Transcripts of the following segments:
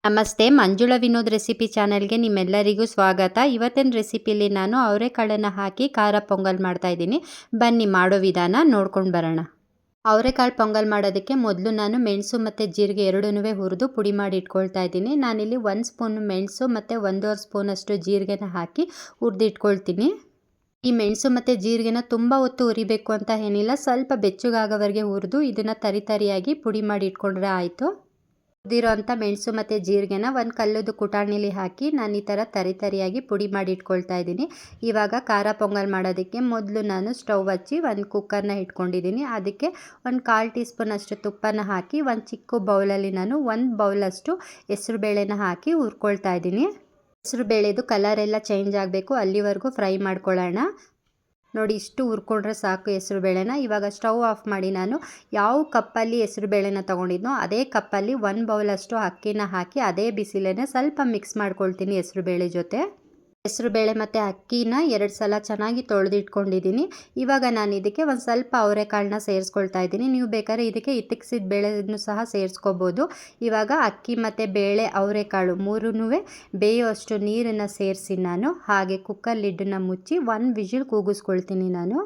ನಮಸ್ತೆ, ಮಂಜುಳಾ ವಿನೋದ್ ರೆಸಿಪಿ ಚಾನೆಲ್ಗೆ ನಿಮ್ಮೆಲ್ಲರಿಗೂ ಸ್ವಾಗತ. ಇವತ್ತಿನ ರೆಸಿಪಿಲಿ ನಾನು ಅವರೆಕಾಳನ್ನು ಹಾಕಿ ಖಾರ ಪೊಂಗಲ್ ಮಾಡ್ತಾ ಇದ್ದೀನಿ. ಬನ್ನಿ ಮಾಡೋ ವಿಧಾನ ನೋಡ್ಕೊಂಡು ಬರೋಣ. ಅವರೆಕಾಳು ಪೊಂಗಲ್ ಮಾಡೋದಕ್ಕೆ ಮೊದಲು ನಾನು ಮೆಣಸು ಮತ್ತು ಜೀರಿಗೆ ಎರಡನ್ನೂ ಹುರಿದು ಪುಡಿ ಮಾಡಿ ಇಟ್ಕೊಳ್ತಾ ಇದ್ದೀನಿ. ನಾನಿಲ್ಲಿ 1 ಸ್ಪೂನ್ ಮೆಣಸು ಮತ್ತು 1.5 ಸ್ಪೂನಷ್ಟು ಜೀರಿಗೆನ ಹಾಕಿ ಹುರಿದು ಇಟ್ಕೊಳ್ತೀನಿ. ಈ ಮೆಣಸು ಮತ್ತು ಜೀರಿಗೆನ ತುಂಬ ಹೊತ್ತು ಹುರಿಬೇಕು ಅಂತ ಏನಿಲ್ಲ, ಸ್ವಲ್ಪ ಬೆಚ್ಚಗಾಗೋವರೆಗೆ ಹುರಿದು ಇದನ್ನು ತರಿಯಾಗಿ ಪುಡಿ ಮಾಡಿ ಇಟ್ಕೊಂಡ್ರೆ ಆಯಿತು. ಹುರಿದಿರೋ ಅಂಥ ಮೆಣಸು ಮತ್ತು ಜೀರಿಗೆನ ಒಂದು ಕಲ್ಲುದು ಕುಟಾಣಿಲಿ ಹಾಕಿ ನಾನು ಈ ಥರ ತರಿಯಾಗಿ ಪುಡಿ ಮಾಡಿ ಇಟ್ಕೊಳ್ತಾ ಇದ್ದೀನಿ. ಇವಾಗ ಖಾರ ಪೊಂಗಲ್ ಮಾಡೋದಕ್ಕೆ ಮೊದಲು ನಾನು ಸ್ಟವ್ ಹಚ್ಚಿ ಒಂದು ಕುಕ್ಕರ್ನ ಇಟ್ಕೊಂಡಿದ್ದೀನಿ. ಅದಕ್ಕೆ ಒಂದು 1/4 ಟೀ ಸ್ಪೂನ್ ಅಷ್ಟು ತುಪ್ಪನ ಹಾಕಿ ಒಂದು ಚಿಕ್ಕ ಬೌಲಲ್ಲಿ ನಾನು 1 ಬೌಲಷ್ಟು ಹೆಸರು ಬೇಳೆನ ಹಾಕಿ ಹುರ್ಕೊಳ್ತಾ ಇದ್ದೀನಿ. ಹೆಸರು ಬೇಳೆದು ಕಲರ್ ಎಲ್ಲ ಚೇಂಜ್ ಆಗಬೇಕು, ಅಲ್ಲಿವರೆಗೂ ಫ್ರೈ ಮಾಡ್ಕೊಳ್ಳೋಣ. ನೋಡಿ, ಇಷ್ಟು ಹುರ್ಕೊಂಡ್ರೆ ಸಾಕು ಹೆಸರು ಬೇಳೆನ. ಇವಾಗ ಸ್ಟವ್ ಆಫ್ ಮಾಡಿ ನಾನು ಯಾವ ಕಪ್ಪಲ್ಲಿ ಹೆಸರು ಬೇಳೆನ ತೊಗೊಂಡಿದ್ನೋ ಅದೇ ಕಪ್ಪಲ್ಲಿ 1 ಬೌಲಷ್ಟು ಅಕ್ಕಿನ ಹಾಕಿ ಅದೇ ಬಿಸಿಲೇನೆ ಸ್ವಲ್ಪ ಮಿಕ್ಸ್ ಮಾಡ್ಕೊಳ್ತೀನಿ ಹೆಸರು ಬೇಳೆ ಜೊತೆ. ಹೆಸರು ಬೇಳೆ ಮತ್ತು ಅಕ್ಕಿನ 2 ಸಲ ಚೆನ್ನಾಗಿ ತೊಳೆದಿಟ್ಕೊಂಡಿದ್ದೀನಿ. ಇವಾಗ ನಾನು ಇದಕ್ಕೆ ಒಂದು ಸ್ವಲ್ಪ ಅವರೆಕಾಳನ್ನ ಸೇರಿಸ್ಕೊಳ್ತಾ ಇದ್ದೀನಿ. ನೀವು ಬೇಕಾದ್ರೆ ಇದಕ್ಕೆ ಇತ್ತಿಕ್ಸಿದ ಬೇಳೆನೂ ಸಹ ಸೇರಿಸ್ಕೋಬೋದು. ಇವಾಗ ಅಕ್ಕಿ ಮತ್ತು ಬೇಳೆ ಅವರೆಕಾಳು ಮೂರನ್ನೂ ಬೇಯುವಷ್ಟು ನೀರನ್ನು ಸೇರಿಸಿ ನಾನು ಹಾಗೆ ಕುಕ್ಕರ್ ಲಿಡ್ಡನ್ನು ಮುಚ್ಚಿ 1 ವಿಜಿಲ್ ಕೂಗಿಸ್ಕೊಳ್ತೀನಿ ನಾನು.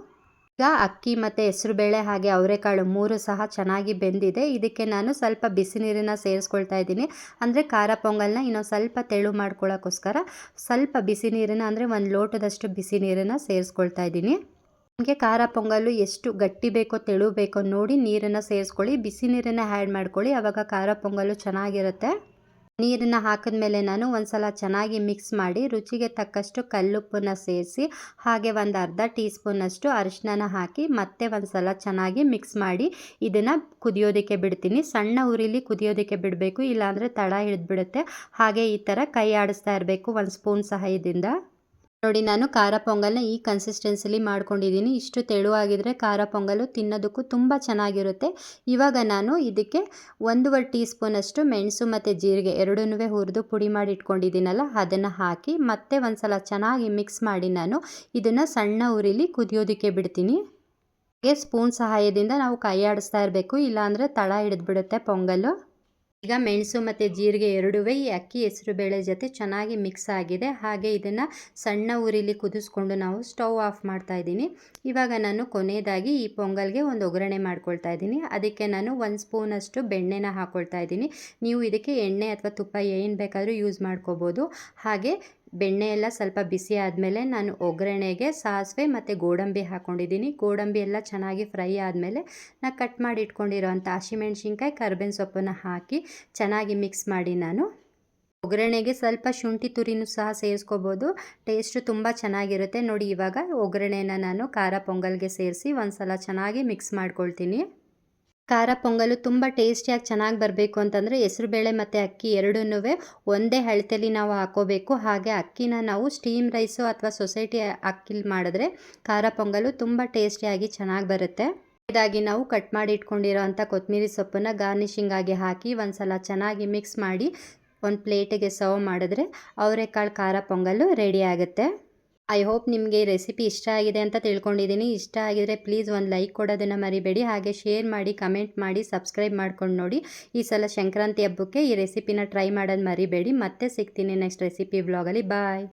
ಈಗ ಅಕ್ಕಿ ಮತ್ತು ಹೆಸರು ಬೇಳೆ ಹಾಗೆ ಅವರೆಕಾಳು 3 ಸಹ ಚೆನ್ನಾಗಿ ಬೆಂದಿದೆ. ಇದಕ್ಕೆ ನಾನು ಸ್ವಲ್ಪ ಬಿಸಿ ನೀರನ್ನು ಸೇರಿಸ್ಕೊಳ್ತಾ ಇದ್ದೀನಿ. ಅಂದರೆ ಖಾರ ಪೊಂಗಲ್ನ ಇನ್ನೊಂದು ಸ್ವಲ್ಪ ತೆಳು ಮಾಡ್ಕೊಳ್ಳೋಕ್ಕೋಸ್ಕರ ಸ್ವಲ್ಪ ಬಿಸಿ ನೀರನ್ನು, ಅಂದರೆ 1 ಲೋಟದಷ್ಟು ಬಿಸಿ ನೀರನ್ನು ಸೇರಿಸ್ಕೊಳ್ತಾ ಇದ್ದೀನಿ. ನಿಮಗೆ ಖಾರ ಪೊಂಗಲ್ಲು ಎಷ್ಟು ಗಟ್ಟಿ ಬೇಕೋ ತೆಳು ಬೇಕೋ ನೋಡಿ ನೀರನ್ನು ಸೇರಿಸ್ಕೊಳ್ಳಿ. ಬಿಸಿ ನೀರನ್ನು ಆ್ಯಡ್ ಮಾಡ್ಕೊಳ್ಳಿ, ಆವಾಗ ಖಾರ ಪೊಂಗಲ್ಲು ಚೆನ್ನಾಗಿರುತ್ತೆ. ನೀರನ್ನು ಹಾಕಿದ್ಮೇಲೆ ನಾನು ಒಂದು ಸಲ ಚೆನ್ನಾಗಿ ಮಿಕ್ಸ್ ಮಾಡಿ ರುಚಿಗೆ ತಕ್ಕಷ್ಟು ಕಲ್ಲುಪ್ಪನ್ನು ಸೇರಿಸಿ ಹಾಗೆ ಒಂದು ಅರ್ಧ ಟೀ ಸ್ಪೂನಷ್ಟು ಅರಿಶಿನ ಹಾಕಿ ಮತ್ತೆ ಒಂದು ಸಲ ಚೆನ್ನಾಗಿ ಮಿಕ್ಸ್ ಮಾಡಿ ಇದನ್ನು ಕುದಿಯೋದಕ್ಕೆ ಬಿಡ್ತೀನಿ. ಸಣ್ಣ ಉರಿಲಿ ಕುದಿಯೋದಕ್ಕೆ ಬಿಡಬೇಕು, ಇಲ್ಲಾಂದರೆ ತಳ ಹಿಡಿದ್ಬಿಡುತ್ತೆ. ಹಾಗೆ ಈ ಥರ ಕೈ ಆಡಿಸ್ತಾ ಇರಬೇಕು 1 ಸ್ಪೂನ್ ಸಹಾಯದಿಂದ. ನೋಡಿ, ನಾನು ಖಾರ ಪೊಂಗಲ್ನ ಈ ಕನ್ಸಿಸ್ಟೆನ್ಸಿಲಿ ಮಾಡ್ಕೊಂಡಿದ್ದೀನಿ. ಇಷ್ಟು ತೆಳುವಾಗಿದ್ದರೆ ಖಾರ ಪೊಂಗಲ್ಲು ತಿನ್ನೋದಕ್ಕೂ ತುಂಬ ಚೆನ್ನಾಗಿರುತ್ತೆ. ಇವಾಗ ನಾನು ಇದಕ್ಕೆ 1.5 ಟೀ ಸ್ಪೂನಷ್ಟು ಮೆಣಸು ಮತ್ತು ಜೀರಿಗೆ ಎರಡನ್ನೂ ಹುರಿದು ಪುಡಿ ಮಾಡಿ ಇಟ್ಕೊಂಡಿದ್ದೀನಲ್ಲ, ಅದನ್ನು ಹಾಕಿ ಮತ್ತೆ ಒಂದು ಸಲ ಚೆನ್ನಾಗಿ ಮಿಕ್ಸ್ ಮಾಡಿ ನಾನು ಇದನ್ನು ಸಣ್ಣ ಉರಿಲಿ ಕುದಿಯೋದಕ್ಕೆ ಬಿಡ್ತೀನಿ. ಹಾಗೆ ಸ್ಪೂನ್ ಸಹಾಯದಿಂದ ನಾವು ಕೈ ಆಡಿಸ್ತಾ ಇರಬೇಕು, ಇಲ್ಲಾಂದರೆ ತಳ ಹಿಡಿದ್ಬಿಡುತ್ತೆ ಪೊಂಗಲ್ಲು. ಈಗ ಮೆಣಸು ಮತ್ತು ಜೀರಿಗೆ ಎರಡೂ ಈ ಅಕ್ಕಿ ಹೆಸರು ಬೇಳೆ ಜೊತೆ ಚೆನ್ನಾಗಿ ಮಿಕ್ಸ್ ಆಗಿದೆ. ಹಾಗೆ ಇದನ್ನು ಸಣ್ಣ ಉರಿಲಿ ಕುದಿಸ್ಕೊಂಡು ನಾವು ಸ್ಟವ್ ಆಫ್ ಮಾಡ್ತಾ ಇದ್ದೀನಿ. ಇವಾಗ ನಾನು ಕೊನೆಯದಾಗಿ ಈ ಪೊಂಗಲ್ಗೆ ಒಂದು ಒಗ್ಗರಣೆ ಮಾಡ್ಕೊಳ್ತಾ ಇದ್ದೀನಿ. ಅದಕ್ಕೆ ನಾನು 1 ಸ್ಪೂನಷ್ಟು ಬೆಣ್ಣೆನ ಹಾಕ್ಕೊಳ್ತಾ ಇದ್ದೀನಿ. ನೀವು ಇದಕ್ಕೆ ಎಣ್ಣೆ ಅಥವಾ ತುಪ್ಪ ಏನು ಬೇಕಾದರೂ ಯೂಸ್ ಮಾಡ್ಕೋಬೋದು. ಹಾಗೆ ಬೆಣ್ಣೆ ಎಲ್ಲ ಸ್ವಲ್ಪ ಬಿಸಿ ಆದಮೇಲೆ ನಾನು ಒಗ್ಗರಣೆಗೆ ಸಾಸಿವೆ ಮತ್ತು ಗೋಡಂಬಿ ಹಾಕ್ಕೊಂಡಿದ್ದೀನಿ. ಗೋಡಂಬಿ ಎಲ್ಲ ಚೆನ್ನಾಗಿ ಫ್ರೈ ಆದಮೇಲೆ ನಾನು ಕಟ್ ಮಾಡಿ ಇಟ್ಕೊಂಡಿರೋಂಥ ಹಸಿಮೆಣ್ಸಿನ್ಕಾಯಿ ಕರ್ಬೇವಿನ ಸೊಪ್ಪನ್ನು ಹಾಕಿ ಚೆನ್ನಾಗಿ ಮಿಕ್ಸ್ ಮಾಡಿ ನಾನು ಒಗ್ಗರಣೆಗೆ ಸ್ವಲ್ಪ ಶುಂಠಿ ತುರಿನೂ ಸಹ ಸೇರಿಸ್ಕೋಬೋದು. ಟೇಸ್ಟು ತುಂಬ ಚೆನ್ನಾಗಿರುತ್ತೆ. ನೋಡಿ, ಇವಾಗ ಒಗ್ಗರಣೆನ ನಾನು ಖಾರ ಪೊಂಗಲ್ಗೆ ಸೇರಿಸಿ ಒಂದು ಸಲ ಚೆನ್ನಾಗಿ ಮಿಕ್ಸ್ ಮಾಡ್ಕೊಳ್ತೀನಿ. ಖಾರ ಪೊಂಗಲ್ಲು ತುಂಬ ಟೇಸ್ಟಿಯಾಗಿ ಚೆನ್ನಾಗಿ ಬರಬೇಕು ಅಂತಂದರೆ ಹೆಸರುಬೇಳೆ ಮತ್ತು ಅಕ್ಕಿ ಎರಡನ್ನೂ ಒಂದೇ ಅಳತೆಯಲ್ಲಿ ನಾವು ಹಾಕೋಬೇಕು. ಹಾಗೆ ಅಕ್ಕಿನ ನಾವು ಸ್ಟೀಮ್ ರೈಸು ಅಥವಾ ಸೊಸೈಟಿ ಅಕ್ಕಿಲಿ ಮಾಡಿದ್ರೆ ಖಾರ ಪೊಂಗಲ್ಲು ತುಂಬ ಟೇಸ್ಟಿಯಾಗಿ ಚೆನ್ನಾಗಿ ಬರುತ್ತೆ. ಇದಾಗಿ ನಾವು ಕಟ್ ಮಾಡಿ ಇಟ್ಕೊಂಡಿರೋ ಅಂಥ ಕೊತ್ತಂಬರಿ ಸೊಪ್ಪನ್ನು ಗಾರ್ನಿಷಿಂಗ್ ಆಗಿ ಹಾಕಿ ಒಂದು ಸಲ ಚೆನ್ನಾಗಿ ಮಿಕ್ಸ್ ಮಾಡಿ ಒಂದು ಪ್ಲೇಟಿಗೆ ಸರ್ವ್ ಮಾಡಿದ್ರೆ ಅವರೆಕಾಳು ಖಾರ ಪೊಂಗಲ್ಲು ರೆಡಿ ಆಗುತ್ತೆ. ಐ ಹೋಪ್ ನಿಮಗೆ ಈ ರೆಸಿಪಿ ಇಷ್ಟ ಆಗಿದೆ ಅಂತ ತಿಳ್ಕೊಂಡಿದ್ದೀನಿ. ಇಷ್ಟ ಆಗಿದರೆ ಪ್ಲೀಸ್ ಒಂದು ಲೈಕ್ ಕೊಡೋದನ್ನು ಮರಿಬೇಡಿ. ಹಾಗೆ ಶೇರ್ ಮಾಡಿ, ಕಮೆಂಟ್ ಮಾಡಿ, ಸಬ್ಸ್ಕ್ರೈಬ್ ಮಾಡ್ಕೊಂಡು ನೋಡಿ. ಈ ಸಲ ಸಂಕ್ರಾಂತಿ ಹಬ್ಬಕ್ಕೆ ಈ ರೆಸಿಪಿನ ಟ್ರೈ ಮಾಡೋದು ಮರಿಬೇಡಿ. ಮತ್ತೆ ಸಿಗ್ತೀನಿ ನೆಕ್ಸ್ಟ್ ರೆಸಿಪಿ ವ್ಲಾಗಲ್ಲಿ. ಬಾಯ್.